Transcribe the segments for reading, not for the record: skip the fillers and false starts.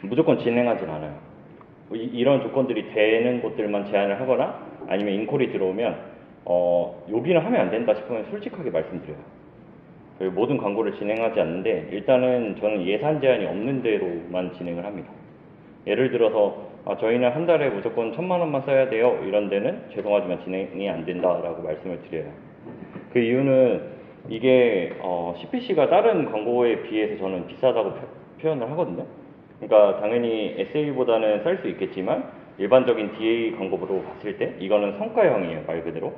무조건 진행하진 않아요. 이런 조건들이 되는 곳들만 제안을 하거나 아니면 인콜이 들어오면 여기는 하면 안 된다 싶으면 솔직하게 말씀드려요. 모든 광고를 진행하지 않는데 일단은 저는 예산 제한이 없는 대로만 진행을 합니다. 예를 들어서 저희는 한 달에 무조건 1,000만 원만 써야 돼요. 이런 데는 죄송하지만 진행이 안 된다라고 말씀을 드려요. 그 이유는 이게 CPC가 다른 광고에 비해서 저는 비싸다고 표현을 하거든요. 그러니까 당연히 SA보다는 쌀 수 있겠지만 일반적인 DA 광고로 봤을 때 이거는 성과형이에요, 말 그대로.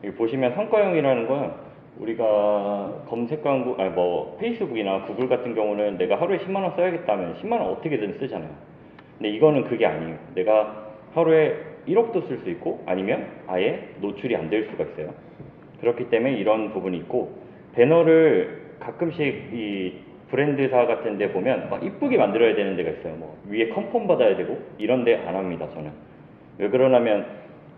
여기 보시면 성과형이라는 건 우리가 검색 광고, 페이스북이나 구글 같은 경우는 내가 하루에 10만 원 써야겠다면 10만 원 어떻게든 쓰잖아요. 근데 이거는 그게 아니에요. 내가 하루에 1억도 쓸 수 있고 아니면 아예 노출이 안 될 수가 있어요. 그렇기 때문에 이런 부분이 있고, 배너를 가끔씩 이 브랜드사 같은 데 보면 막 이쁘게 만들어야 되는 데가 있어요. 뭐 위에 컨펌 받아야 되고 이런 데 안 합니다, 저는. 왜 그러냐면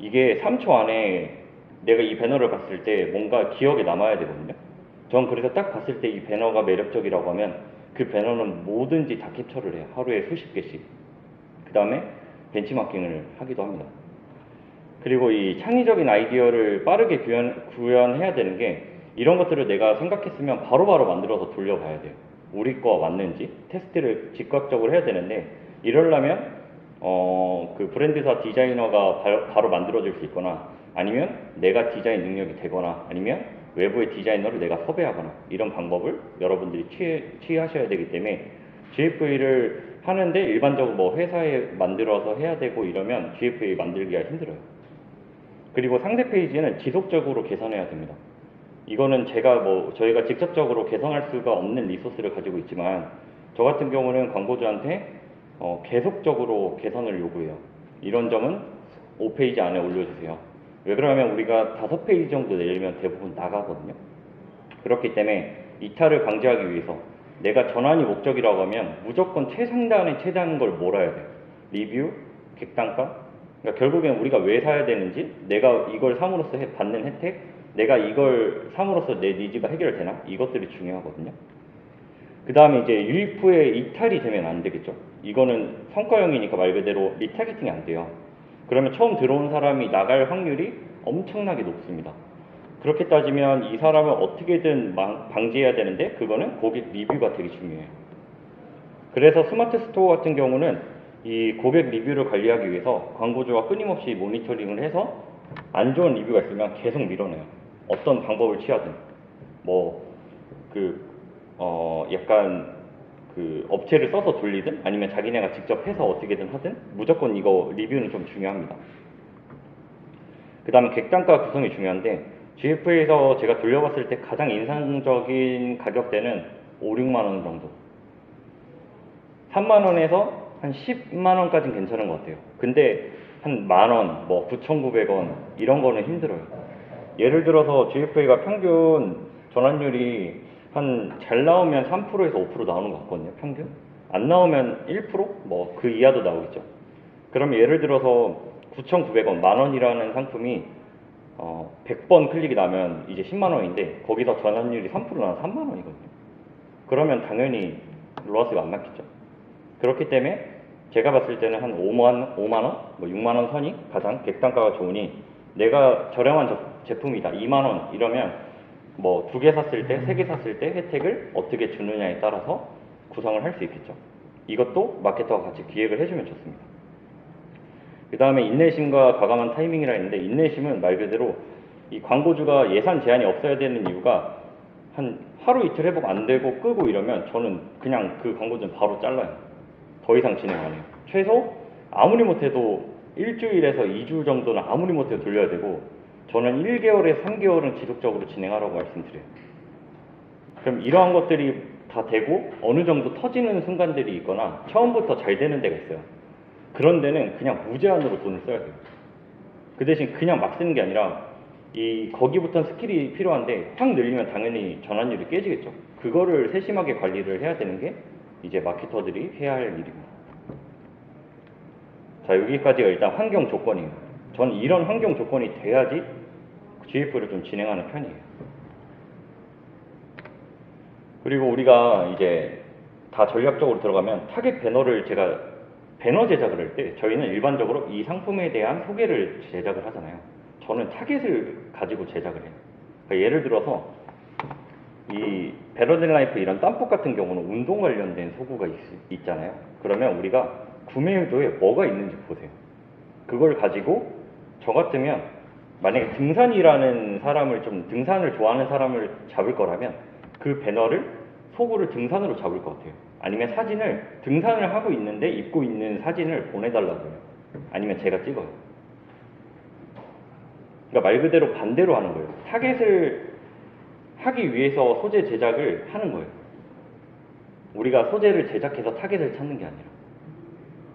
이게 3초 안에 내가 이 배너를 봤을 때 뭔가 기억에 남아야 되거든요. 전 그래서 딱 봤을 때 이 배너가 매력적이라고 하면 그 배너는 뭐든지 다 캡처를 해요. 하루에 수십 개씩. 그 다음에 벤치마킹을 하기도 합니다. 그리고 이 창의적인 아이디어를 빠르게 구현해야 되는 게, 이런 것들을 내가 생각했으면 바로바로 만들어서 돌려봐야 돼요. 우리 거와 맞는지 테스트를 즉각적으로 해야 되는데, 이러려면 그 브랜드사 디자이너가 바로 만들어줄 수 있거나 아니면 내가 디자인 능력이 되거나 아니면 외부의 디자이너를 내가 섭외하거나 이런 방법을 여러분들이 취하셔야 되기 때문에 GFA를 하는데 일반적으로 뭐 회사에 만들어서 해야 되고 이러면 GFA 만들기가 힘들어요. 그리고 상세 페이지는 지속적으로 개선해야 됩니다. 이거는 저희가 직접적으로 개선할 수가 없는 리소스를 가지고 있지만 저 같은 경우는 광고주한테 계속적으로 개선을 요구해요. 이런 점은 5페이지 안에 올려주세요. 왜 그러냐면 우리가 5페이지 정도 내리면 대부분 나가거든요. 그렇기 때문에 이탈을 방지하기 위해서 내가 전환이 목적이라고 하면 무조건 최상단에 최대한 걸 몰아야 돼요. 리뷰, 객단가. 그러니까 결국엔 우리가 왜 사야 되는지, 내가 이걸 삼으로써 받는 혜택, 내가 이걸 삼으로써 내 니즈가 해결되나, 이것들이 중요하거든요. 그 다음에 이제 유입 후에 이탈이 되면 안 되겠죠. 이거는 성과형이니까 말 그대로 리타겟팅이 안 돼요. 그러면 처음 들어온 사람이 나갈 확률이 엄청나게 높습니다. 그렇게 따지면 이 사람을 어떻게든 방지해야 되는데 그거는 고객 리뷰가 되게 중요해요. 그래서 스마트 스토어 같은 경우는 이 고객 리뷰를 관리하기 위해서 광고주와 끊임없이 모니터링을 해서 안 좋은 리뷰가 있으면 계속 밀어내요. 어떤 방법을 취하든. 약간 그 업체를 써서 돌리든 아니면 자기네가 직접 해서 어떻게든 하든 무조건 이거 리뷰는 좀 중요합니다. 그 다음에 객단가 구성이 중요한데 GF에서 제가 돌려봤을 때 가장 인상적인 가격대는 5, 6만 원 정도. 3만 원에서 한 10만 원까지는 괜찮은 것 같아요. 근데 한 만 원, 9,900원 이런 거는 힘들어요. 예를 들어서 GFA가 평균 전환율이 잘 나오면 3%에서 5% 나오는 것 같거든요, 평균. 안 나오면 1%? 그 이하도 나오겠죠. 그러면 예를 들어서 9,900원, 만 원이라는 상품이 100번 클릭이 나면 이제 10만 원인데 거기서 전환율이 3% 나면 3만 원이거든요. 그러면 당연히 로아스가 안 맞겠죠. 그렇기 때문에 제가 봤을 때는 한 5만 원, 6만 원 선이 가장 객단가가 좋으니, 내가 저렴한 제품이다, 2만 원 이러면 2개 샀을 때, 3개 샀을 때 혜택을 어떻게 주느냐에 따라서 구성을 할 수 있겠죠. 이것도 마케터가 같이 기획을 해주면 좋습니다. 그 다음에 인내심과 과감한 타이밍이라 했는데, 인내심은 말 그대로 이 광고주가 예산 제한이 없어야 되는 이유가 한 하루 이틀 회복 안 되고 끄고 이러면 저는 그냥 그 광고주는 바로 잘라요. 더 이상 진행 안 해요. 최소 아무리 못해도 일주일에서 2주 정도는 아무리 못해도 돌려야 되고, 저는 1개월에서 3개월은 지속적으로 진행하라고 말씀드려요. 그럼 이러한 것들이 다 되고 어느 정도 터지는 순간들이 있거나 처음부터 잘 되는 데가 있어요. 그런 데는 그냥 무제한으로 돈을 써야 돼요. 그 대신 그냥 막 쓰는 게 아니라 거기부터는 스킬이 필요한데 확 늘리면 당연히 전환율이 깨지겠죠. 그거를 세심하게 관리를 해야 되는 게 이제 마케터들이 해야 할 일입니다. 자, 여기까지가 일단 환경 조건이에요. 저는 이런 환경 조건이 돼야지 GF를 좀 진행하는 편이에요. 그리고 우리가 이제 다 전략적으로 들어가면 타겟 배너를 제가 배너 제작을 할 때 저희는 일반적으로 이 상품에 대한 소개를 제작을 하잖아요. 저는 타겟을 가지고 제작을 해요. 그러니까 예를 들어서 이 베러덴라이프 이런 땀복 같은 경우는 운동 관련된 소구가 있잖아요. 그러면 우리가 구매 의도에 뭐가 있는지 보세요. 그걸 가지고 저 같으면 만약에 등산이라는 사람을 좀 등산을 좋아하는 사람을 잡을 거라면 그 배너를 소구를 등산으로 잡을 것 같아요. 아니면 사진을 등산을 하고 있는데 입고 있는 사진을 보내달라고 해요. 아니면 제가 찍어요. 그러니까 말 그대로 반대로 하는 거예요. 타겟을 하기 위해서 소재 제작을 하는 거예요. 우리가 소재를 제작해서 타겟을 찾는 게 아니라.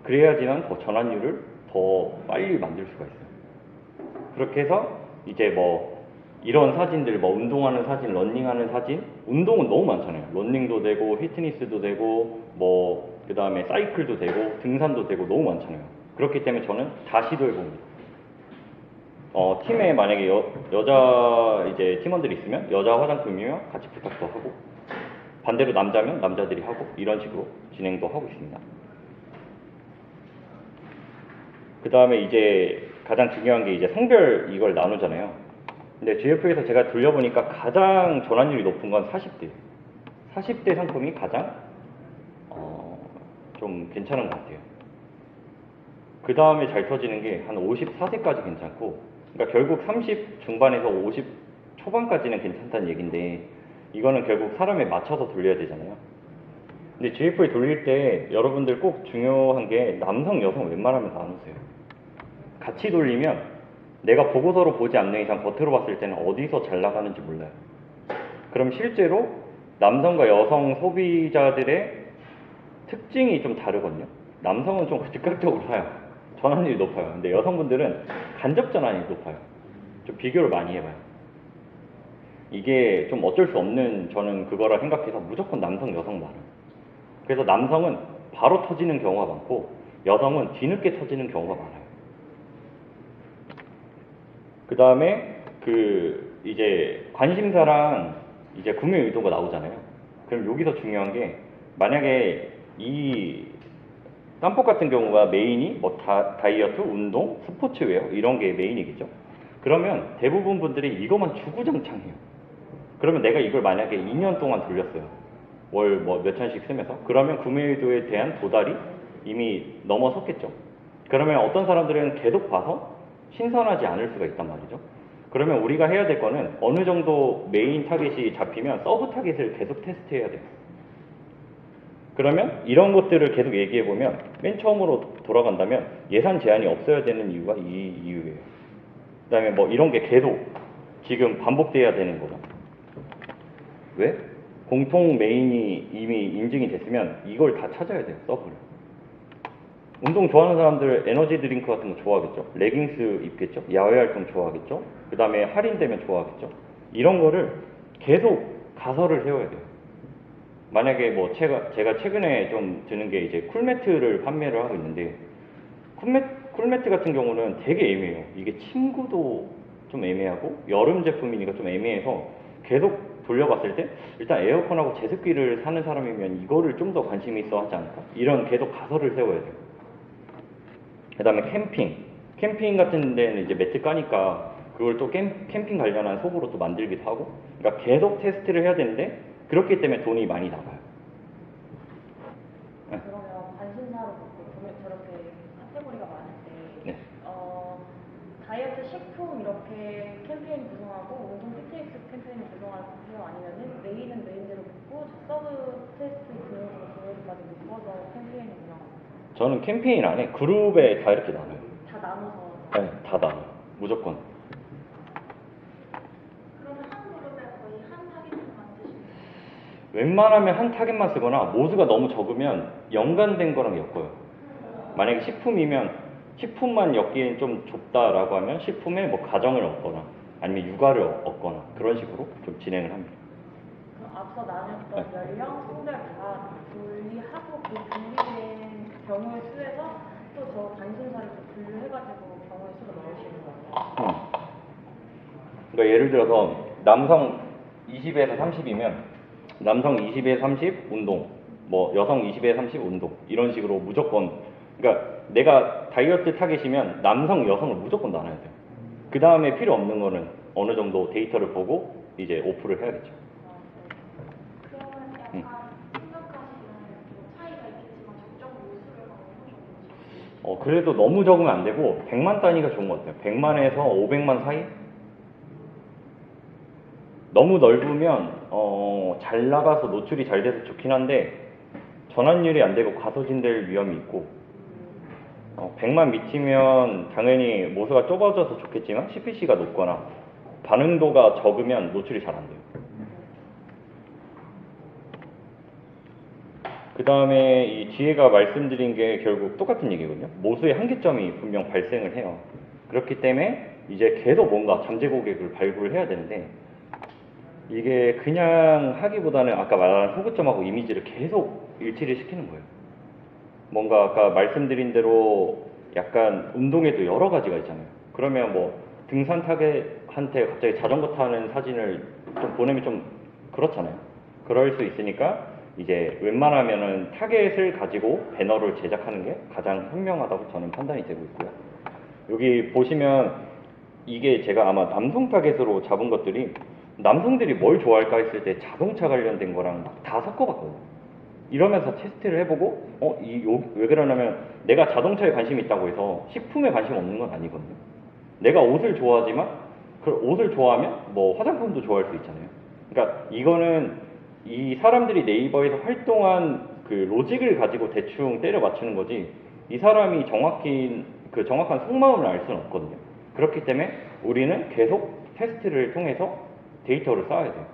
그래야지만 더 전환율을 더 빨리 만들 수가 있어요. 그렇게 해서 이제 뭐 이런 사진들, 뭐 운동하는 사진, 러닝하는 사진, 운동은 너무 많잖아요. 러닝도 되고, 피트니스도 되고, 뭐 그 다음에 사이클도 되고, 등산도 되고 너무 많잖아요. 그렇기 때문에 저는 다 시도해봅니다. 팀에 만약에 여자 이제 팀원들이 있으면 여자 화장품이면 같이 부탁도 하고, 반대로 남자면 남자들이 하고, 이런 식으로 진행도 하고 있습니다. 그 다음에 이제 가장 중요한 게 이제 성별 이걸 나누잖아요. 근데 GF에서 제가 돌려보니까 가장 전환율이 높은 건 40대. 40대 상품이 가장 좀 괜찮은 것 같아요. 그 다음에 잘 터지는 게 한 54세까지 괜찮고, 그러니까 결국 30 중반에서 50 초반까지는 괜찮다는 얘기인데, 이거는 결국 사람에 맞춰서 돌려야 되잖아요. 근데 GF에 돌릴 때 여러분들 꼭 중요한 게 남성, 여성 웬만하면 나누세요. 같이 돌리면 내가 보고서로 보지 않는 이상 겉으로 봤을 때는 어디서 잘 나가는지 몰라요. 그럼 실제로 남성과 여성 소비자들의 특징이 좀 다르거든요. 남성은 좀 즉각적으로 사요. 전환율이 높아요. 근데 여성분들은 간접 전환이 높아요. 좀 비교를 많이 해봐요. 이게 좀 어쩔 수 없는 저는 그거라 생각해서 무조건 남성, 여성 많아요. 그래서 남성은 바로 터지는 경우가 많고 여성은 뒤늦게 터지는 경우가 많아요. 그 다음에 이제 관심사랑 이제 구매 의도가 나오잖아요. 그럼 여기서 중요한 게 만약에 이 땀복 같은 경우가 메인이 뭐 다이어트, 운동, 스포츠웨어 이런 게 메인이겠죠. 그러면 대부분 분들이 이것만 주구장창해요. 그러면 내가 이걸 만약에 2년 동안 돌렸어요. 월 뭐 몇천씩 쓰면서. 그러면 구매 의도에 대한 도달이 이미 넘어섰겠죠. 그러면 어떤 사람들은 계속 봐서 신선하지 않을 수가 있단 말이죠. 그러면 우리가 해야 될 거는 어느 정도 메인 타겟이 잡히면 서브 타겟을 계속 테스트해야 돼요. 그러면 이런 것들을 계속 얘기해 보면 맨 처음으로 돌아간다면 예산 제한이 없어야 되는 이유가 이 이유예요. 그 다음에 뭐 이런 게 계속 지금 반복돼야 되는 거죠. 왜? 공통 메인이 이미 인증이 됐으면 이걸 다 찾아야 돼요. 서브를. 운동 좋아하는 사람들 에너지 드링크 같은 거 좋아하겠죠. 레깅스 입겠죠. 야외 활동 좋아하겠죠. 그 다음에 할인되면 좋아하겠죠. 이런 거를 계속 가설을 세워야 돼요. 만약에 뭐 제가 최근에 좀 드는 게 이제 쿨매트를 판매를 하고 있는데 쿨매트 같은 경우는 되게 애매해요. 이게 침구도 좀 애매하고 여름 제품이니까 좀 애매해서 계속 돌려봤을 때 일단 에어컨하고 제습기를 사는 사람이면 이거를 좀 더 관심이 있어 하지 않을까? 이런 계속 가설을 세워야 돼요. 그 다음에 캠핑 같은 데는 이제 매트 까니까 그걸 또 캠핑 관련한 소구로 또 만들기도 하고, 그러니까 계속 테스트를 해야 되는데 그렇기 때문에 돈이 많이 나가요. 그러면 관심사로 보면 저렇게 카테고리가 많을 때 네. 다이어트 식품 이렇게 캠페인 구성하고 운동 피트니스 캠페인 구성하세요? 아니면은 메인은 메인대로 붙고 서브 테스트 그룹까지 묶어서 캠페인을 운영하세요? 저는 캠페인 안에 그룹에 다 이렇게 나눠요. 다 나눠서. 네, 다 나눠요. 무조건. 그러면 한 그룹에 거의 한 타깃만 쓰시는 거예요? 웬만하면 한 타겟만 쓰거나 모수가 너무 적으면 연관된 거랑 엮어요. 만약에 식품이면 식품만 엮기엔 좀 좁다라고 하면 식품에 뭐 가정을 얹거나 아니면 육아를 얹거나 그런 식으로 좀 진행을 합니다. 그럼 앞서 나눴던 연령, 성별 다 분리하고 그 분리된 경우의 수에서 또 저 관심사를 또 분류해가지고 경우의 수를 넣으시는 거예요? 그러니까 예를 들어서 남성 20에서 30이면 남성 20에서 30 운동, 뭐 여성 20에 30 운동 이런 식으로 무조건 그러니까 내가 다이어트 타겟이면 남성, 여성을 무조건 나눠야 돼요. 그 다음에 필요 없는 거는 어느 정도 데이터를 보고 이제 오프를 해야겠죠. 그러면 음. 약간 생각하시는 뭐 차이가 있겠지만 적정 모수를 한 어느 정도인지. 그래도 너무 적으면 안 되고 100만 단위가 좋은 것 같아요. 100만에서 500만 사이? 너무 넓으면 잘 나가서 노출이 잘 돼서 좋긴 한데 전환율이 안 되고 과소진될 위험이 있고 100만 밑이면 당연히 모수가 좁아져서 좋겠지만 CPC가 높거나 반응도가 적으면 노출이 잘 안 돼요. 그 다음에 이 뒤에가 말씀드린 게 결국 똑같은 얘기거든요. 모수의 한계점이 분명 발생을 해요. 그렇기 때문에 이제 계속 뭔가 잠재 고객을 발굴해야 되는데 이게 그냥 하기보다는 아까 말한 소구점하고 이미지를 계속 일치를 시키는 거예요. 뭔가 아까 말씀드린 대로 약간 운동에도 여러 가지가 있잖아요. 그러면 뭐 등산 타겟한테 갑자기 자전거 타는 사진을 좀 보내면 좀 그렇잖아요. 그럴 수 있으니까 이제 웬만하면은 타겟을 가지고 배너를 제작하는 게 가장 현명하다고 저는 판단이 되고 있고요. 여기 보시면 이게 제가 아마 남성 타겟으로 잡은 것들이 남성들이 뭘 좋아할까 했을 때 자동차 관련된 거랑 막 다 섞어봤거든요. 이러면서 테스트를 해보고 왜 그러냐면 내가 자동차에 관심이 있다고 해서 식품에 관심 없는 건 아니거든요. 내가 옷을 좋아하지만 그 옷을 좋아하면 뭐 화장품도 좋아할 수 있잖아요. 그러니까 이거는 이 사람들이 네이버에서 활동한 그 로직을 가지고 대충 때려 맞추는 거지 이 사람이 정확한 속마음을 알 수는 없거든요. 그렇기 때문에 우리는 계속 테스트를 통해서 데이터를 쌓아야 돼요.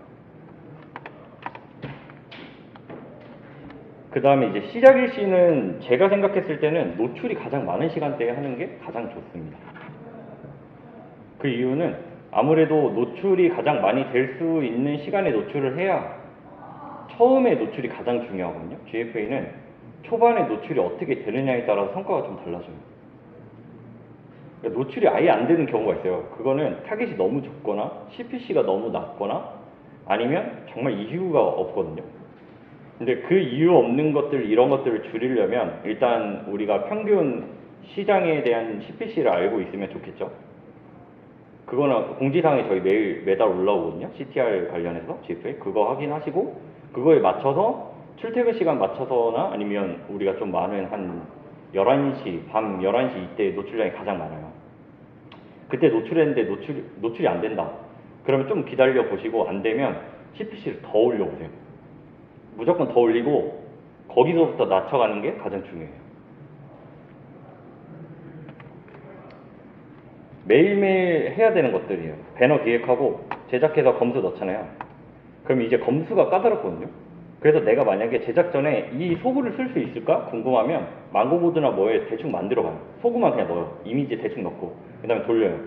그 다음에 이제 시작 일시는 제가 생각했을 때는 노출이 가장 많은 시간대에 하는 게 가장 좋습니다. 그 이유는 아무래도 노출이 가장 많이 될 수 있는 시간에 노출을 해야 처음에 노출이 가장 중요하거든요. GFA는 초반에 노출이 어떻게 되느냐에 따라서 성과가 좀 달라져요. 그러니까 노출이 아예 안 되는 경우가 있어요. 그거는 타겟이 너무 좁거나 CPC가 너무 낮거나 아니면 정말 이유가 없거든요. 근데 그 이유 없는 것들 이런 것들을 줄이려면 일단 우리가 평균 시장에 대한 CPC를 알고 있으면 좋겠죠. 그거는 공지사항에 저희 매달 올라오거든요. CTR 관련해서 GFA 그거 확인하시고 그거에 맞춰서 출퇴근 시간 맞춰서나 아니면 우리가 좀 많은 한 11시 밤 11시 이때 노출량이 가장 많아요. 그때 노출했는데 노출이 안 된다. 그러면 좀 기다려 보시고 안 되면 CPC를 더 올려보세요. 무조건 더 올리고 거기서부터 낮춰가는 게 가장 중요해요. 매일매일 해야 되는 것들이에요. 배너 기획하고 제작해서 검수 넣잖아요. 그럼 이제 검수가 까다롭거든요. 그래서 내가 만약에 제작 전에 이 소구를 쓸 수 있을까 궁금하면 망고보드나 뭐에 대충 만들어봐요. 소구만 그냥 넣어요. 이미지 대충 넣고 그 다음에 돌려요.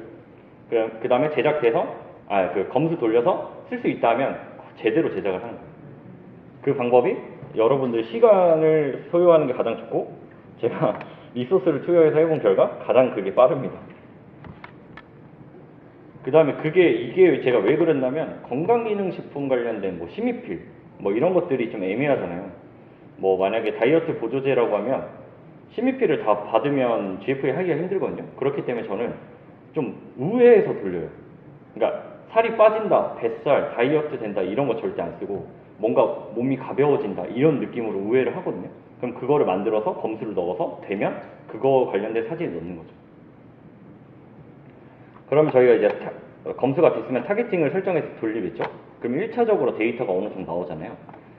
그 다음에 제작돼서 그 검수 돌려서 쓸 수 있다 하면 제대로 제작을 하는 거예요. 그 방법이 여러분들 시간을 소요하는 게 가장 좋고 제가 리소스를 투여해서 해본 결과 가장 그게 빠릅니다. 그 다음에 이게 제가 왜 그랬냐면 건강기능식품 관련된 뭐 시미필 뭐 이런 것들이 좀 애매하잖아요. 뭐 만약에 다이어트 보조제라고 하면 시미필을 다 받으면 GFA 하기가 힘들거든요. 그렇기 때문에 저는 좀 우회해서 돌려요. 그러니까 살이 빠진다, 뱃살, 다이어트 된다 이런 거 절대 안 쓰고 뭔가 몸이 가벼워진다 이런 느낌으로 우회를 하거든요. 그럼 그거를 만들어서 검수를 넣어서 되면 그거 관련된 사진을 넣는 거죠. 그러면 저희가 이제 검수가 됐으면 타겟팅을 설정해서 돌리겠죠. 그럼 1차적으로 데이터가 어느 정도 나오잖아요.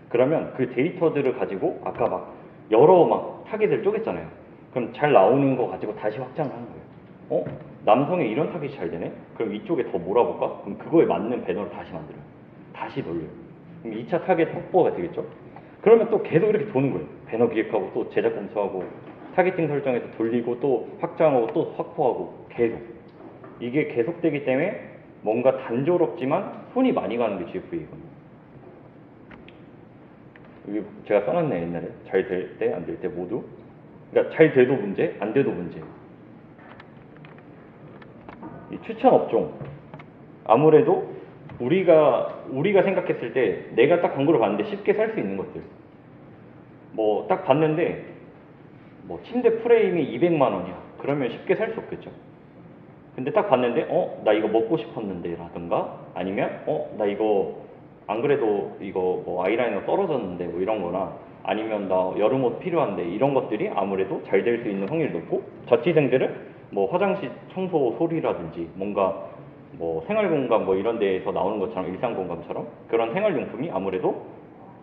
그러면 그 데이터들을 가지고 아까 막 여러 타겟을 쪼갰잖아요. 그럼 잘 나오는 거 가지고 다시 확장을 하는 거예요. 남성의 이런 타겟이 잘 되네? 그럼 이쪽에 더 몰아볼까? 그럼 그거에 맞는 배너를 다시 만들어요. 다시 돌려요. 그럼 2차 타겟 확보가 되겠죠. 그러면 또 계속 이렇게 도는 거예요. 배너 기획하고 또 제작 검수하고 타겟팅 설정해서 돌리고 또 확장하고 또 확보하고 계속. 이게 계속되기 때문에 뭔가 단조롭지만 손이 많이 가는 게 GFA거든요. 여기 제가 써놨네 옛날에. 잘 될 때, 안 될 때 모두. 그러니까 잘 돼도 문제, 안 돼도 문제. 이 추천 업종. 아무래도 우리가 생각했을 때 내가 딱 광고를 봤는데 쉽게 살 수 있는 것들. 뭐 딱 봤는데 뭐 침대 프레임이 200만 원이야. 그러면 쉽게 살 수 없겠죠. 근데 딱 봤는데 나 이거 먹고 싶었는데 라든가 아니면 나 이거 안 그래도 이거 뭐 아이라이너 떨어졌는데 뭐 이런 거나 아니면 나 여름옷 필요한데 이런 것들이 아무래도 잘 될 수 있는 확률이 높고 자취생들은 뭐 화장실 청소 소리라든지 뭔가 뭐 생활공간 뭐 이런 데에서 나오는 것처럼 일상공간처럼 그런 생활용품이 아무래도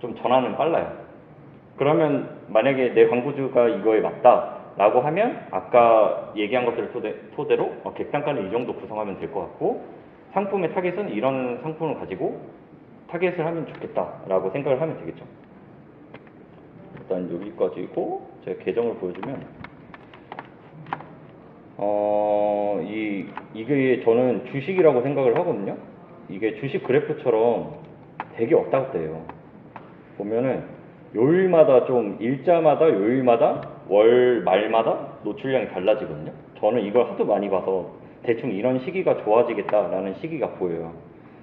좀 전환은 빨라요. 그러면 만약에 내 광고주가 이거에 맞다라고 하면 아까 얘기한 것들을 토대로 객단가는 이 정도 구성하면 될 것 같고 상품의 타겟은 이런 상품을 가지고 타겟을 하면 좋겠다라고 생각을 하면 되겠죠. 일단 여기까지고 제가 계정을 보여주면 이게 저는 주식이라고 생각을 하거든요. 이게 주식 그래프처럼 되게 왔다 갔다 해요. 보면은 요일마다 좀 일자마다 요일마다 월 말마다 노출량이 달라지거든요. 저는 이걸 하도 많이 봐서 대충 이런 시기가 좋아지겠다라는 시기가 보여요.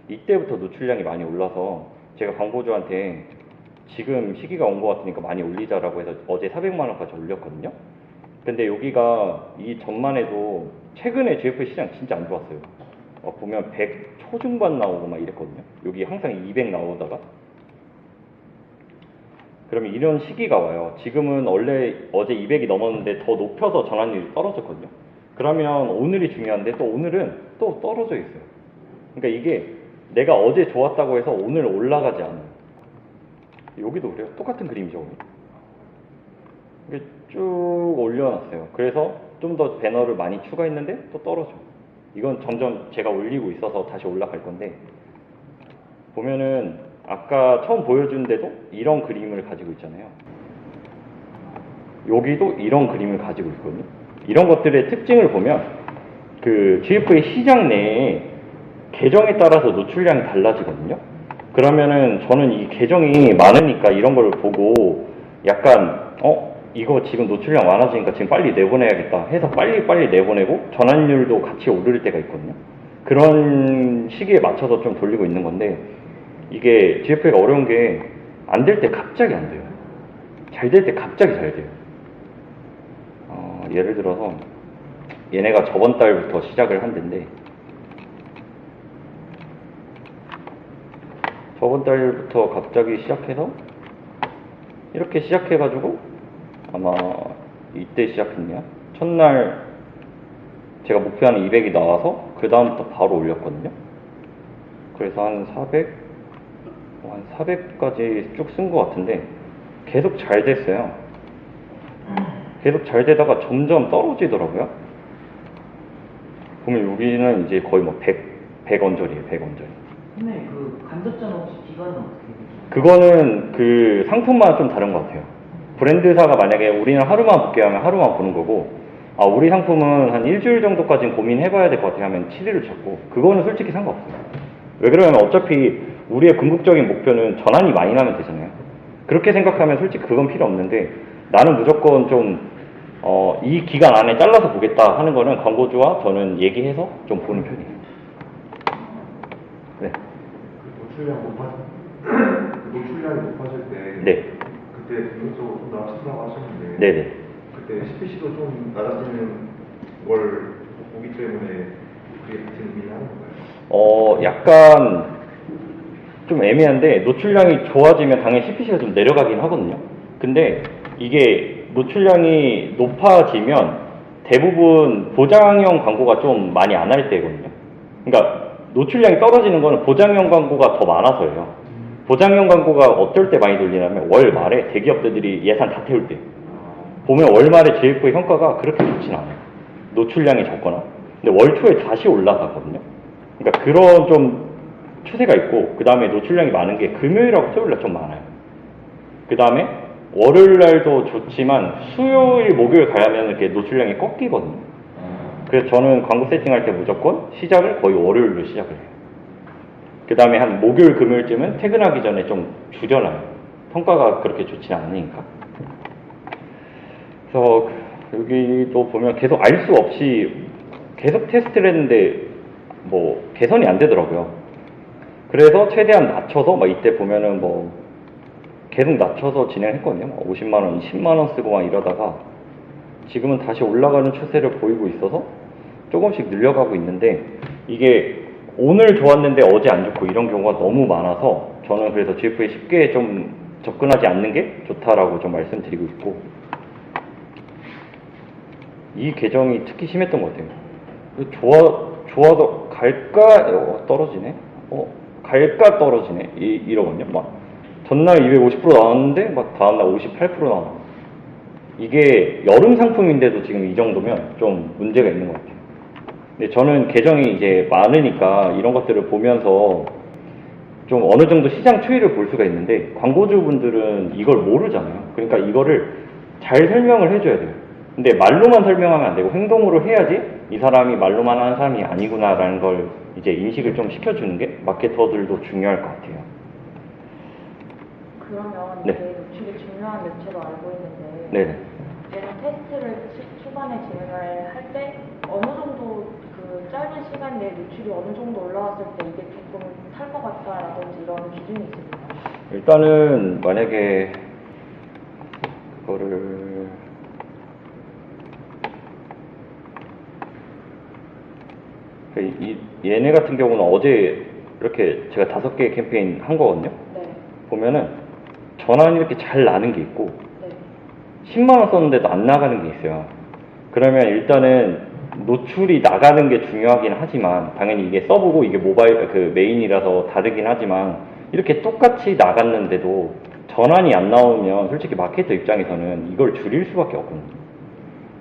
이때부터 노출량이 많이 올라서 제가 광고주한테 지금 시기가 온 것 같으니까 많이 올리자라고 해서 어제 400만 원까지 올렸거든요. 근데 여기가 이 전만 해도 최근에 GF 시장 진짜 안 좋았어요. 보면 100 초중반 나오고 막 이랬거든요. 여기 항상 200 나오다가 그러면 이런 시기가 와요. 지금은 원래 어제 200이 넘었는데 더 높여서 전환율이 떨어졌거든요. 그러면 오늘이 중요한데 또 오늘은 또 떨어져 있어요. 그러니까 이게 내가 어제 좋았다고 해서 오늘 올라가지 않아요. 여기도 그래요. 똑같은 그림이죠. 이게 쭉 올려놨어요. 그래서 좀 더 배너를 많이 추가했는데 또 떨어져. 이건 점점 제가 올리고 있어서 다시 올라갈 건데 보면은 아까 처음 보여준 데도 이런 그림을 가지고 있잖아요. 여기도 이런 그림을 가지고 있거든요. 이런 것들의 특징을 보면 그 GF의 시장 내에 계정에 따라서 노출량이 달라지거든요. 그러면은 저는 이 계정이 많으니까 이런 걸 보고 약간 이거 지금 노출량 많아지니까 지금 빨리 내보내야겠다 해서 빨리 내보내고 전환율도 같이 오를 때가 있거든요. 그런 시기에 맞춰서 좀 돌리고 있는 건데 이게 GF가 어려운 게 안 될 때 갑자기 안 돼요. 잘 될 때 갑자기 잘 돼요. 예를 들어서 얘네가 저번 달부터 시작을 한 데인데 저번 달부터 갑자기 시작해서 이렇게 시작해가지고 아마 이때 시작했냐? 첫날 제가 목표하는 200이 나와서 그 다음부터 바로 올렸거든요. 그래서 한 400까지 쭉 쓴 것 같은데 계속 잘 됐어요. 계속 잘 되다가 점점 떨어지더라고요. 보면 여기는 이제 거의 뭐 100 언저리에요. 100 언저리. 선생님, 그 간접전 혹시 기간은 어떻게 되죠? 그거는 그 상품마다 좀 다른 것 같아요. 브랜드사가 만약에 우리는 하루만 볼게 하면 하루만 보는 거고 우리 상품은 한 일주일 정도까지는 고민해봐야 될 것 같아요 하면 7일을 잡고 그거는 솔직히 상관없어요. 왜 그러냐면 어차피 우리의 궁극적인 목표는 전환이 많이 나면 되잖아요. 그렇게 생각하면 솔직히 그건 필요 없는데 나는 무조건 좀 이 기간 안에 잘라서 보겠다 하는 거는 광고주와 저는 얘기해서 좀 보는 편이에요. 네. 노출량이 높아질 때 네. 그때 분석적으로 좀 낮춘다고 하셨는데 네네. 그때 CPC도 좀 낮아지는 걸 보기 때문에 그게 같은 의미를 하는 건가요? 약간 좀 애매한데 노출량이 좋아지면 당연히 CPC가 좀 내려가긴 하거든요. 근데 이게 노출량이 높아지면 대부분 보장형 광고가 좀 많이 안 할 때거든요. 그러니까 노출량이 떨어지는 거는 보장형 광고가 더 많아서예요. 보장형 광고가 어떨 때 많이 돌리냐면 월 말에 대기업들이 예산 다 태울 때 보면 월 말에 GF의 성과가 그렇게 좋진 않아요. 노출량이 적거나. 근데 월 초에 다시 올라가거든요. 그러니까 그런 좀 추세가 있고 그 다음에 노출량이 많은 게 금요일하고 토요일날 좀 많아요. 그 다음에 월요일날도 좋지만 수요일, 목요일 가면 이렇게 노출량이 꺾이거든요. 그래서 저는 광고 세팅할 때 무조건 시작을 거의 월요일로 시작을 해요. 그 다음에 한 목요일, 금요일쯤은 퇴근하기 전에 좀 줄여놔요. 성과가 그렇게 좋지 않으니까. 그래서 여기도 보면 계속 알 수 없이 계속 테스트를 했는데 뭐 개선이 안 되더라고요. 그래서 최대한 낮춰서 막 이때 보면은 뭐 계속 낮춰서 진행했거든요. 50만 원, 10만 원 쓰고 막 이러다가 지금은 다시 올라가는 추세를 보이고 있어서 조금씩 늘려가고 있는데 이게 오늘 좋았는데 어제 안 좋고 이런 경우가 너무 많아서 저는 그래서 GF에 쉽게 좀 접근하지 않는 게 좋다라고 좀 말씀드리고 있고 이 계정이 특히 심했던 것 같아요. 좋아도 갈까 떨어지네. 갈까 떨어지네. 이러거든요. 막 전날 250% 나왔는데 막 다음날 58% 나와. 이게 여름 상품인데도 지금 이 정도면 좀 문제가 있는 것 같아요. 근데 저는 계정이 이제 많으니까 이런 것들을 보면서 좀 어느 정도 시장 추이를 볼 수가 있는데 광고주분들은 이걸 모르잖아요. 그러니까 이거를 잘 설명을 해줘야 돼요. 근데 말로만 설명하면 안 되고 행동으로 해야지 이 사람이 말로만 하는 사람이 아니구나라는 걸 이제 인식을 좀 시켜주는 게 마케터들도 중요할 것 같아요. 그러면 네. 이게 노출이 중요한 매체로 알고 있는데 네네. 얘는 테스트를 초반에 진행을 할 때 어느 정도 그 짧은 시간 내에 노출이 어느 정도 올라왔을 때 이게 조금 탈 것 같다라든지 이런 기준이 있습니까? 일단은 만약에 그거를 얘네 같은 경우는 어제 이렇게 제가 5개의 캠페인 한 거거든요. 네. 보면은 전환이 이렇게 잘 나는 게 있고 네. 10만 원 썼는데도 안 나가는 게 있어요. 그러면 일단은 노출이 나가는 게 중요하긴 하지만 당연히 이게 서브고 이게 모바일 그 메인이라서 다르긴 하지만 이렇게 똑같이 나갔는데도 전환이 안 나오면 솔직히 마케터 입장에서는 이걸 줄일 수밖에 없거든요.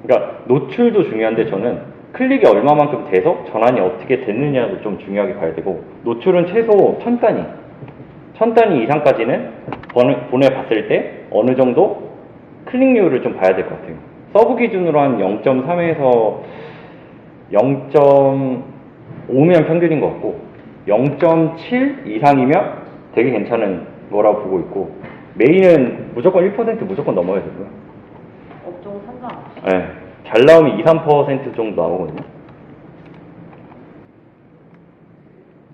그러니까 노출도 중요한데 저는 클릭이 얼마만큼 돼서 전환이 어떻게 됐느냐도 좀 중요하게 봐야 되고 노출은 최소 1000단위 이상까지는 보내봤을 때 어느 정도 클릭률을 좀 봐야 될 것 같아요. 서브 기준으로 한 0.3에서 0.5면 평균인 것 같고 0.7 이상이면 되게 괜찮은 거라고 보고 있고 메인은 무조건 1% 무조건 넘어야 되고요. 업종 상관없이. 네, 잘 나오면 2, 3% 정도 나오거든요.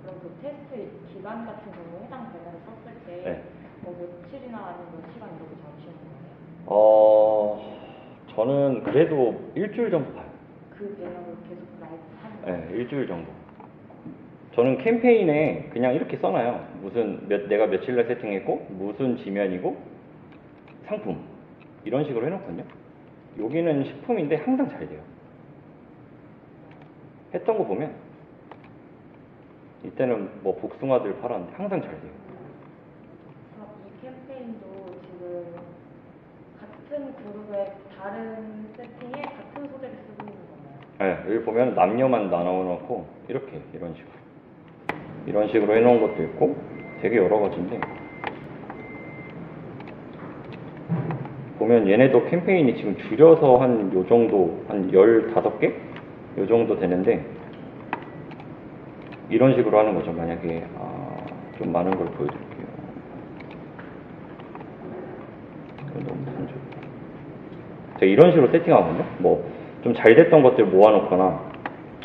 그럼 그 테스트 기간 같은 경우 해당 배너를 썼을 때 네. 뭐 며칠이나 아니면 몇 시간 이렇게 잡으시는 거예요? 저는 그래도 일주일 정도 봐요. 그 배너를 계속 라이브 하는 거예요? 네, 일주일 정도. 저는 캠페인에 그냥 이렇게 써놔요. 내가 며칠날 세팅했고, 무슨 지면이고, 상품. 이런 식으로 해놓거든요. 여기는 식품인데 항상 잘 돼요. 했던 거 보면, 이때는 뭐 복숭아들 팔았는데 항상 잘 돼요. 그럼 이 캠페인도 지금 같은 그룹의 다른 세팅에 같은 소재를 쓰고 있는 건가요? 네, 여기 보면 남녀만 나눠놓고, 이런 식으로. 이런 식으로 해놓은 것도 있고, 되게 여러 가지인데, 보면 얘네도 캠페인이 지금 줄여서 한 요 정도, 한 15개? 요 정도 되는데, 이런 식으로 하는 거죠. 만약에, 좀 많은 걸 보여드릴게요. 너무 단조. 제가 이런 식으로 세팅하거든요. 뭐, 좀 잘 됐던 것들 모아놓거나,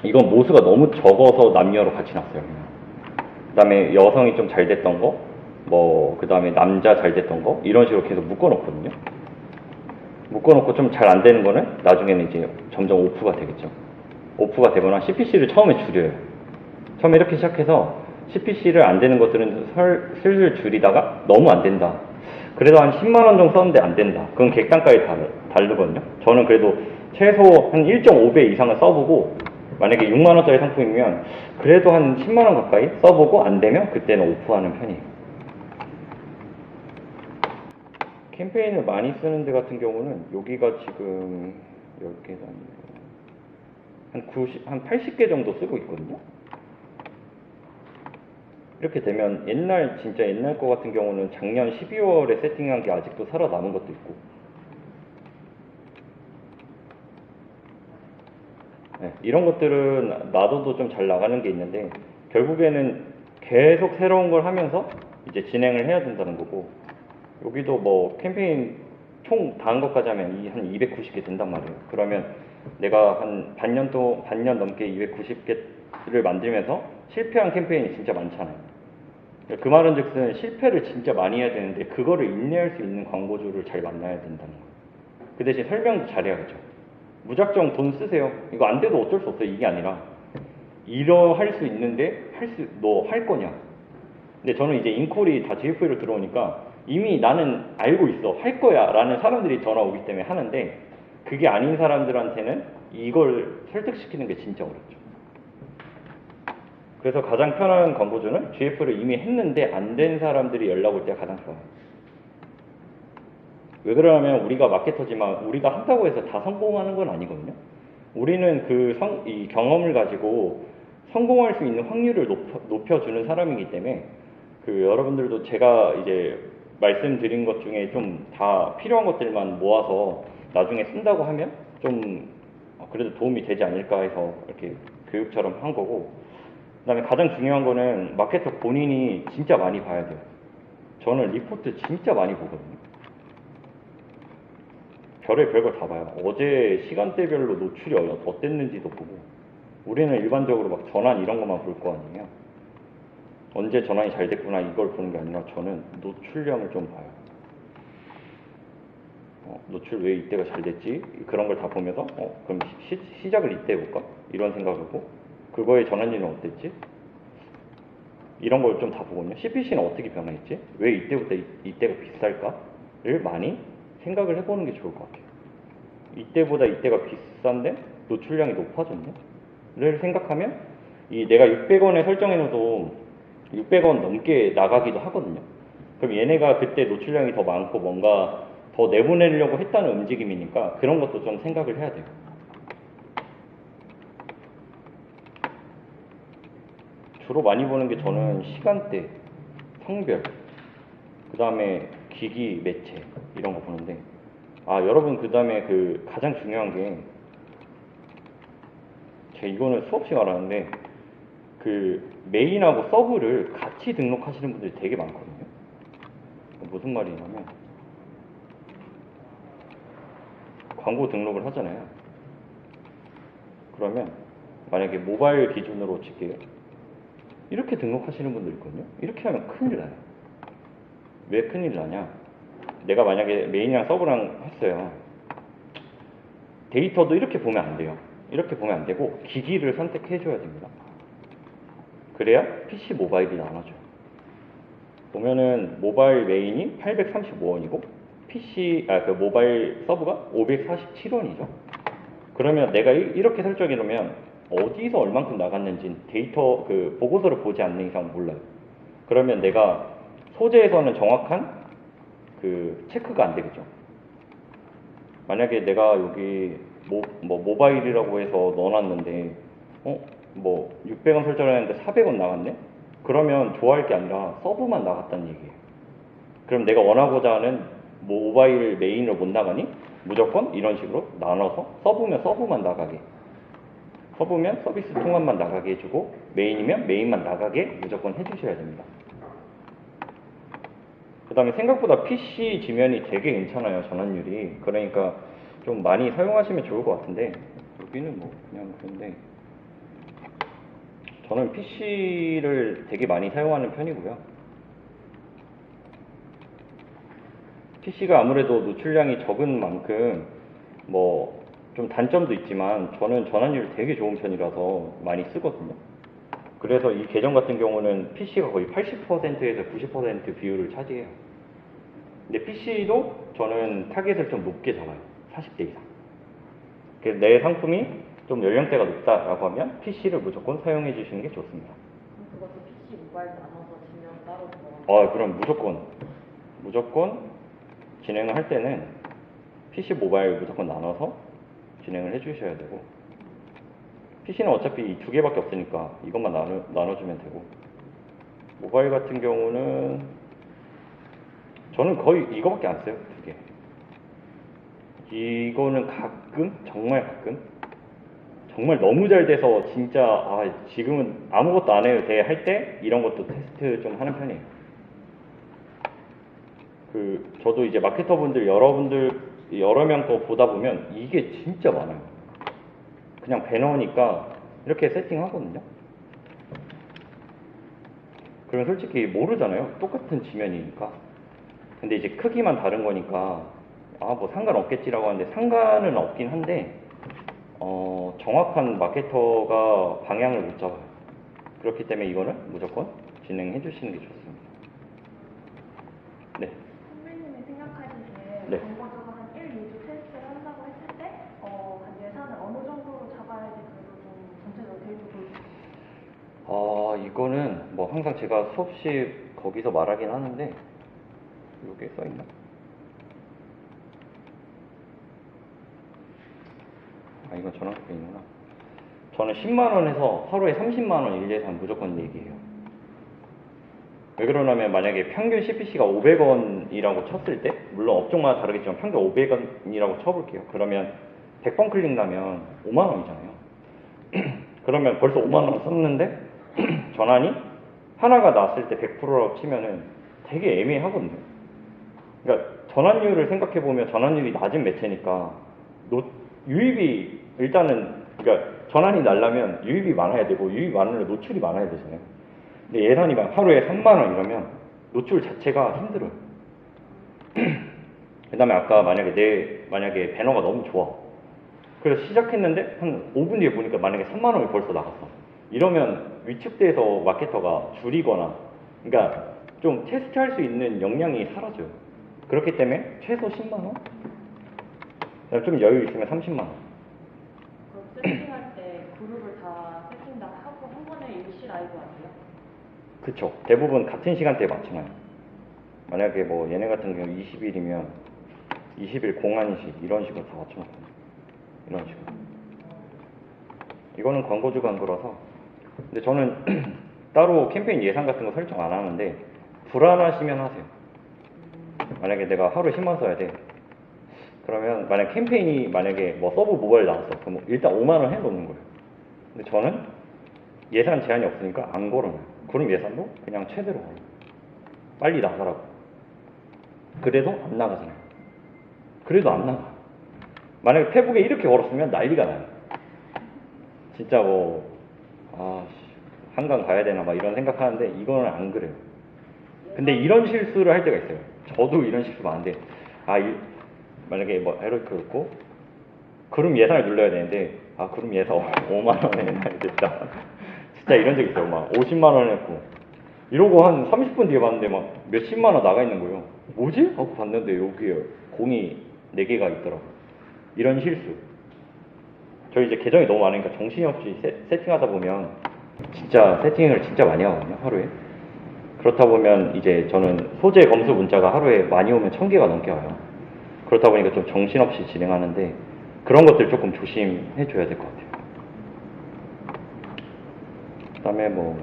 이건 모수가 너무 적어서 남녀로 같이 놨어요. 그 다음에 여성이 좀 잘 됐던 거, 그 다음에 남자 잘 됐던 거, 이런 식으로 계속 묶어놓거든요. 묶어놓고 좀 잘 안 되는 거는 나중에는 이제 점점 오프가 되겠죠. 오프가 되거나 CPC를 처음에 줄여요. 처음에 이렇게 시작해서 CPC를 안 되는 것들은 슬슬 줄이다가 너무 안 된다. 그래도 한 10만 원 정도 썼는데 안 된다. 그건 객단가에 다르거든요. 저는 그래도 최소 한 1.5배 이상을 써보고 만약에 6만 원짜리 상품이면 그래도 한 10만 원 가까이 써보고 안 되면 그때는 오프하는 편이에요. 캠페인을 많이 쓰는 데 같은 경우는 여기가 지금 10개 한 80개 정도 쓰고 있거든요. 이렇게 되면 진짜 옛날 거 같은 경우는 작년 12월에 세팅한 게 아직도 살아남은 것도 있고 네, 이런 것들은 놔둬도 좀 잘 나가는 게 있는데 결국에는 계속 새로운 걸 하면서 이제 진행을 해야 된다는 거고 여기도 뭐 캠페인 총 다 한 것까지 하면 한 290개 된단 말이에요. 그러면 내가 한 반년 넘게 290개를 만들면서 실패한 캠페인이 진짜 많잖아요. 그 말은즉슨 실패를 진짜 많이 해야 되는데 그거를 인내할 수 있는 광고주를 잘 만나야 된다는 거예요. 그 대신 설명도 잘해야겠죠. 무작정 돈 쓰세요. 이거 안 돼도 어쩔 수 없어요. 이게 아니라 이러 할 수 있는데 너 할 거냐? 근데 저는 이제 인콜이 다 GF로 들어오니까 이미 나는 알고 있어 할 거야 라는 사람들이 전화 오기 때문에 하는데 그게 아닌 사람들한테는 이걸 설득시키는 게 진짜 어렵죠. 그래서 가장 편한 광고주는 GF를 이미 했는데 안 된 사람들이 연락 올 때가 가장 좋아요. 왜 그러냐면 우리가 마케터지만 우리가 한다고 해서 다 성공하는 건 아니거든요. 우리는 이 경험을 가지고 성공할 수 있는 확률을 높여주는 사람이기 때문에 여러분들도 제가 이제 말씀드린 것 중에 좀 다 필요한 것들만 모아서 나중에 쓴다고 하면 좀 그래도 도움이 되지 않을까 해서 이렇게 교육처럼 한 거고, 그다음에 가장 중요한 거는 마케터 본인이 진짜 많이 봐야 돼요. 저는 리포트 진짜 많이 보거든요. 별걸 다 봐요. 어제 시간대별로 노출이 어땠는지도 보고. 우리는 일반적으로 막 전환 이런 것만 볼 거 아니에요. 언제 전환이 잘 됐구나 이걸 보는 게 아니라 저는 노출량을 좀 봐요. 노출 왜 이때가 잘 됐지? 그런 걸 다 보면서 그럼 시작을 이때 해볼까? 이런 생각하고 그거의 전환율은 어땠지? 이런 걸 좀 다 보거든요. CPC는 어떻게 변화했지? 왜 이때부터 이때가 비쌀까?를 많이 생각을 해보는 게 좋을 것 같아요. 이때보다 이때가 비싼데 노출량이 높아졌네? 를 생각하면 내가 600원에 설정해놔도 600원 넘게 나가기도 하거든요. 그럼 얘네가 그때 노출량이 더 많고 뭔가 더 내보내려고 했다는 움직임이니까 그런 것도 좀 생각을 해야 돼요. 주로 많이 보는 게 저는 시간대, 성별, 그 다음에 기기, 매체 이런 거 보는데 여러분 그 다음에 가장 중요한 게 제가 이거는 수없이 말하는데 메인하고 서브를 같이 등록하시는 분들이 되게 많거든요. 무슨 말이냐면 광고 등록을 하잖아요. 그러면 만약에 모바일 기준으로 칠게요. 이렇게 등록하시는 분들 있거든요. 이렇게 하면 큰일 나요. 왜 큰일 나냐? 내가 만약에 메인이랑 서브랑 했어요. 데이터도 이렇게 보면 안 돼요. 이렇게 보면 안 되고 기기를 선택해 줘야 됩니다. 그래야 PC 모바일이 나눠져요. 보면은 모바일 메인이 835원이고 모바일 서브가 547원이죠. 그러면 내가 이렇게 설정해 놓으면 어디서 얼만큼 나갔는지 데이터 보고서를 보지 않는 이상 몰라요. 그러면 내가 소재에서는 정확한 체크가 안 되겠죠. 만약에 내가 여기 모바일이라고 해서 넣어놨는데 600원 설정했는데 400원 나갔네? 그러면 좋아할 게 아니라 서브만 나갔다는 얘기예요. 그럼 내가 원하고자 하는 모바일 메인으로 못 나가니 무조건 이런 식으로 나눠서 서브면 서브만 나가게, 서브면 서비스 통합만 나가게 해주고 메인이면 메인만 나가게 무조건 해주셔야 됩니다. 그 다음에 생각보다 PC 지면이 되게 괜찮아요. 전환율이. 그러니까 좀 많이 사용하시면 좋을 것 같은데 여기는 그냥 그런데 저는 PC를 되게 많이 사용하는 편이고요. PC가 아무래도 노출량이 적은 만큼 좀 단점도 있지만 저는 전환율이 되게 좋은 편이라서 많이 쓰거든요. 그래서 이 계정 같은 경우는 PC가 거의 80%에서 90% 비율을 차지해요. 근데 PC도 저는 타겟을 좀 높게 잡아요. 40대 이상. 그래서 내 상품이 좀 연령대가 높다라고 하면 PC를 무조건 사용해 주시는 게 좋습니다. 그럼 그것도 PC 모바일 나눠서 진행 따로 들어가요? 그럼 무조건 진행을 할 때는 PC 모바일 무조건 나눠서 진행을 해 주셔야 되고, PC는 어차피 이 두 개밖에 없으니까 이것만 나눠주면 되고, 모바일 같은 경우는 저는 거의 이거밖에 안 써요. 두 개. 이거는 가끔, 정말 가끔, 정말 너무 잘 돼서 진짜 지금은 아무것도 안 해도 돼 할 때 이런 것도 테스트 좀 하는 편이에요. 저도 이제 마케터분들 여러 명 거 보다 보면 이게 진짜 많아요. 그냥 배너니까 이렇게 세팅하거든요. 그러면 솔직히 모르잖아요. 똑같은 지면이니까. 근데 이제 크기만 다른 거니까 아 뭐 상관없겠지라고 하는데 상관은 없긴 한데 정확한 마케터가 방향을 못 잡아요. 그렇기 때문에 이거는 무조건 진행해 주시는 게 좋습니다. 네. 선배님이 생각하시기에 네. 광고주가 한 1, 2주 테스트를 한다고 했을 때 한 예산을 어느 정도로 잡아야지 그래도 좀 전체적으로 데이터 보일 수 있어요? 이거는 뭐 항상 제가 수업시 거기서 말하긴 하는데 여기에 써있나? 이건 전화기가 있구나. 저는 10만원에서 하루에 30만원 일예산 무조건 얘기해요. 왜 그러냐면 만약에 평균 CPC가 500원이라고 쳤을 때 물론 업종마다 다르겠지만 평균 500원이라고 쳐볼게요. 그러면 100번 클릭 나면 5만원이잖아요. 그러면 벌써 5만원 썼는데 전환이 하나가 났을 때 100%라고 치면은 되게 애매하거든요. 그러니까 전환율을 생각해보면 전환율이 낮은 매체니까 유입이 일단은 그러니까 전환이 날려면 유입이 많아야 되고 유입이 많으면 노출이 많아야 되잖아요. 근데 예산이 막 하루에 3만원 이러면 노출 자체가 힘들어요. 그 다음에 아까 만약에 배너가 너무 좋아. 그래서 시작했는데 한 5분 뒤에 보니까 만약에 3만원이 벌써 나갔어. 이러면 위축돼서 마케터가 줄이거나 그러니까 좀 테스트할 수 있는 역량이 사라져요. 그렇기 때문에 최소 10만원? 좀 여유 있으면 30만원. 그럼 세팅할 때 그룹을 다 세팅 다 하고 한 번에 일시 라이브 하세요? 그쵸. 대부분 같은 시간대에 맞춰놔요. 만약에 뭐 얘네 같은 경우 20일이면 20일 공안식 이런 식으로 다 맞춰놨거든요. 이런 식으로. 이거는 광고주가 한 거라서. 근데 저는 따로 캠페인 예산 같은 거 설정 안 하는데 불안하시면 하세요. 만약에 내가 하루에 10만 써야 돼. 그러면 만약 캠페인이 만약에 뭐 서브 모바일 나왔어. 그럼 일단 5만원 해놓는 거예요. 근데 저는 예산 제한이 없으니까 안 걸어놔요. 그럼 예산도 그냥 최대로 걸어요. 빨리 나가라고. 그래도 안 나가잖아요. 그래도 안 나가. 만약에 페북에 이렇게 걸었으면 난리가 나요. 진짜 한강 가야 되나 막 이런 생각하는데 이거는 안 그래요. 근데 이런 실수를 할 때가 있어요. 저도 이런 실수 많은데 만약에 뭐 에러였고 그룹 예산을 눌러야 되는데 그룹 예산 5만 원에 해야 됐다. 진짜 이런 적 있어요. 막 50만 원 했고 이러고 한 30분 뒤에 봤는데 막 몇십만 원 나가 있는 거예요. 뭐지? 하고 봤는데 여기에 공이 4개가 있더라고요. 이런 실수. 저 이제 계정이 너무 많으니까 정신없이 세팅하다 보면 진짜 세팅을 진짜 많이 하거든요. 하루에. 그렇다 보면 이제 저는 소재 검수 문자가 하루에 많이 오면 1000개가 넘게 와요. 그렇다 보니까 좀 정신없이 진행하는데 그런 것들 조금 조심해 줘야 될 것 같아요. 그 다음에 뭐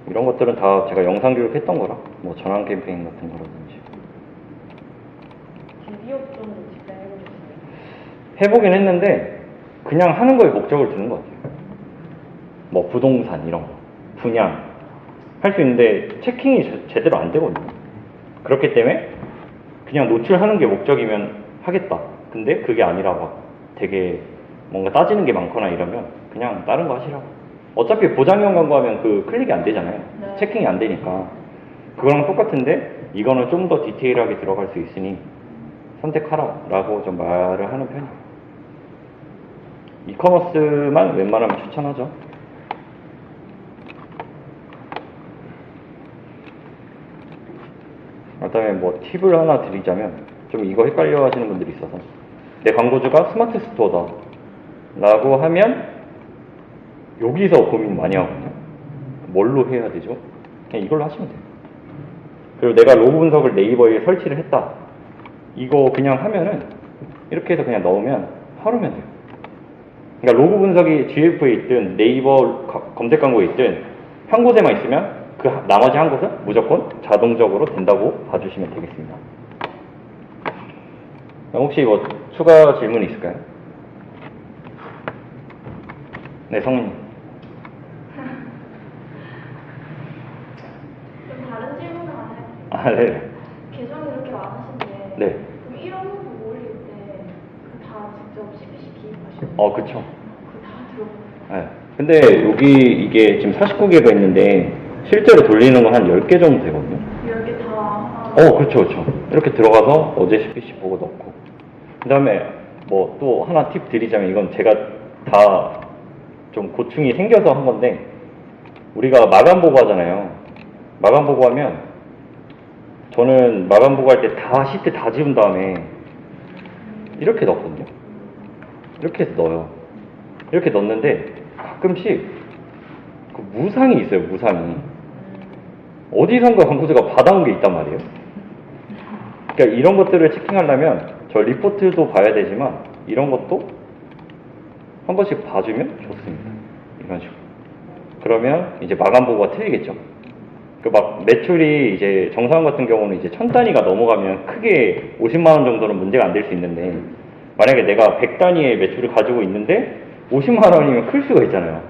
이런 것들은 다 제가 영상 교육했던 거라 뭐 전환 캠페인 같은 거라든지 비디오 좀 직접 해보셨어요? 해보긴 했는데 그냥 하는 거에 목적을 두는 것 같아요. 뭐 부동산 이런 거 분양 할 수 있는데 체킹이 제대로 안 되거든요. 그렇기 때문에 그냥 노출하는 게 목적이면 하겠다. 근데 그게 아니라 막 되게 뭔가 따지는 게 많거나 이러면 그냥 다른 거 하시라고. 어차피 보장형 광고하면 그 클릭이 안 되잖아요. 네. 체킹이 안 되니까. 그거랑 똑같은데 이거는 좀 더 디테일하게 들어갈 수 있으니 선택하라 라고 좀 말을 하는 편이에요. 이커머스만 웬만하면 추천하죠. 그다음에 뭐 팁을 하나 드리자면 좀 이거 헷갈려 하시는 분들이 있어서 내 광고주가 스마트 스토어다 라고 하면 여기서 고민 많이 하거든요. 뭘로 해야 되죠? 그냥 이걸로 하시면 돼요. 그리고 내가 로그 분석을 네이버에 설치를 했다. 이거 그냥 하면은 이렇게 해서 그냥 넣으면 하루면 돼요. 그러니까 로그 분석이 GF에 있든 네이버 검색 광고에 있든 한 곳에만 있으면 그 나머지 한 곳은 무조건 자동적으로 된다고 봐주시면 되겠습니다. 혹시 뭐 추가 질문 있을까요? 네, 성우님. 좀 다른 질문을 하나 해볼게요. 네. 계정이 이렇게 많으신데 네. 그럼 1원 후보 올릴 때 다 직접 CPC 기입하시나요? 그쵸. 그거 다 들어보세요. 네. 근데 여기 이게 지금 49개가 있는데 실제로 돌리는 건 한 10개 정도 되거든요. 10개 다 그렇죠, 그렇죠. 이렇게 들어가서 어제 CPC 보고 넣고. 그 다음에 뭐 또 하나 팁 드리자면 이건 제가 다 좀 고충이 생겨서 한 건데, 우리가 마감 보고 하잖아요. 마감 보고 하면 저는 마감 보고 할 때 다 시트 다 지운 다음에 이렇게 넣거든요. 이렇게 해서 넣어요. 이렇게 넣는데 가끔씩 그 무상이 있어요, 무상이. 어디선가 광고주가 받아온 게 있단 말이에요. 그러니까 이런 것들을 체킹하려면 저 리포트도 봐야 되지만 이런 것도 한 번씩 봐주면 좋습니다. 이런 식으로. 그러면 이제 마감 보고가 틀리겠죠. 그 막 매출이 이제 정상 같은 경우는 이제 1000단위가 넘어가면 크게 50만 원 정도는 문제가 안 될 수 있는데, 만약에 내가 100단위의 매출을 가지고 있는데 50만 원이면 클 수가 있잖아요.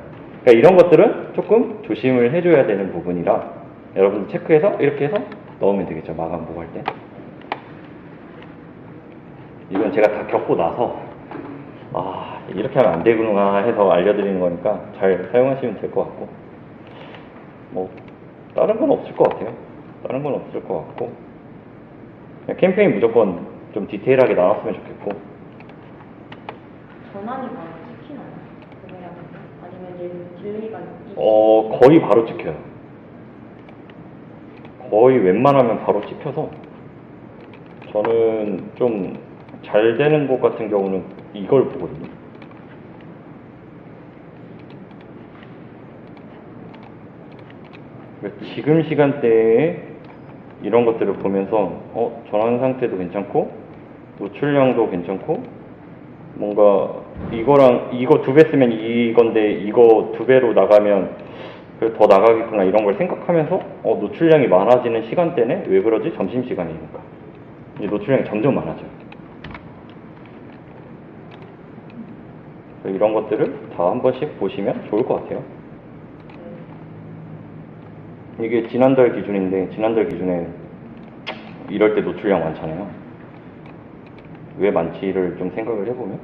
그러니까 이런 것들은 조금 조심을 해줘야 되는 부분이라 여러분 체크해서 이렇게 해서 넣으면 되겠죠. 마감 보고 할 때. 이건 제가 다 겪고 나서 이렇게 하면 안 되구나 해서 알려드리는 거니까 잘 사용하시면 될 것 같고, 뭐 다른 건 없을 것 같아요. 다른 건 없을 것 같고, 그냥 캠페인 무조건 좀 디테일하게 나눴으면 좋겠고. 전환이 바로 찍히나요? 그거야 아니면 얘는 딜레이가 거의 바로 찍혀요. 거의 웬만하면 바로 찍혀서 저는 좀 잘 되는 곳 같은 경우는 이걸 보거든요. 지금 시간대에 이런 것들을 보면서 전환 상태도 괜찮고 노출량도 괜찮고, 뭔가 이거랑 이거 2배 쓰면 이건데 이거 2배로 나가면 더 나가겠구나 이런 걸 생각하면서 노출량이 많아지는 시간대네? 왜 그러지? 점심시간이니까 이제 노출량이 점점 많아져요. 이런 것들을 다 한 번씩 보시면 좋을 것 같아요. 이게 지난달 기준인데, 지난달 기준에 이럴 때 노출량 많잖아요. 왜 많지를 좀 생각을 해보면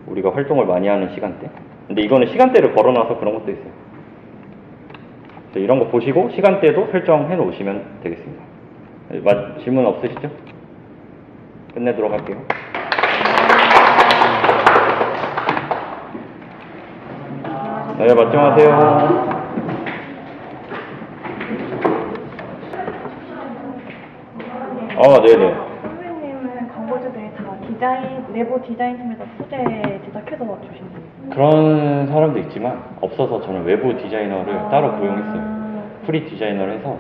우리가 활동을 많이 하는 시간대. 근데 이거는 시간대를 걸어놔서 그런 것도 있어요. 이런 거 보시고 시간대도 설정해 놓으시면 되겠습니다. 질문 없으시죠? 끝내도록 할게요. 네, 맞정하세요. 네네. 선생님은 광고주들이 다 내부 디자인팀에서 소재 제작해서 주신 거예요? 그런 사람도 있지만 없어서 저는 외부 디자이너를 따로 고용했어요. 프리 디자이너를 해서.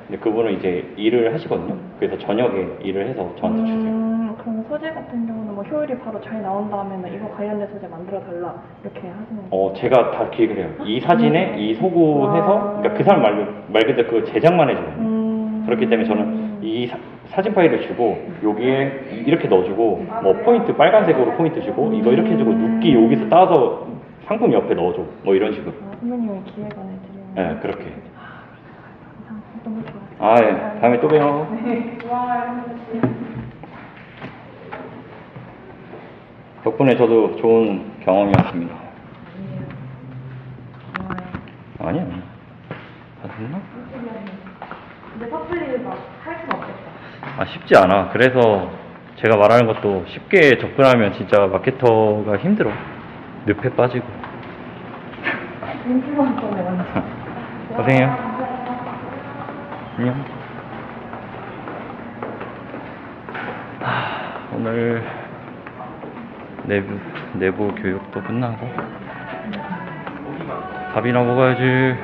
근데 그분은 이제 일을 하시거든요. 그래서 저녁에 일을 해서 저한테 주세요. 그럼 소재 같은 경우는 뭐 효율이 바로 잘 나온다면 이거 관련된 소재 만들어 달라 이렇게 하시는 거예요? 제가 다 기획을 해요. 이 사진에 이 소구해서, 그러니까 그 사람 말 그대로 그 제작만 해줘요. 그렇기 때문에 저는 이 사진 파일을 주고 여기에 이렇게 넣어주고, 뭐 포인트 빨간색으로 포인트 주고 이거 이렇게 해주고 눕기 여기서 따서 상품 옆에 넣어줘, 뭐 이런 식으로. 선배님이 기획안을 드리는 네, 그렇게. 너무 좋았어요. 예, 다음에 또 봬요. 덕분에 저도 좋은 경험이었습니다. 아니야. 다 됐나? 근데 섣불리 막할 수는 없겠다. 쉽지 않아. 그래서 제가 말하는 것도 쉽게 접근하면 진짜 마케터가 힘들어. 늪에 빠지고. 인기만 때문에 완전. 고생해요. 안녕. 오늘 내부 교육도 끝나고 밥이나 먹어야지.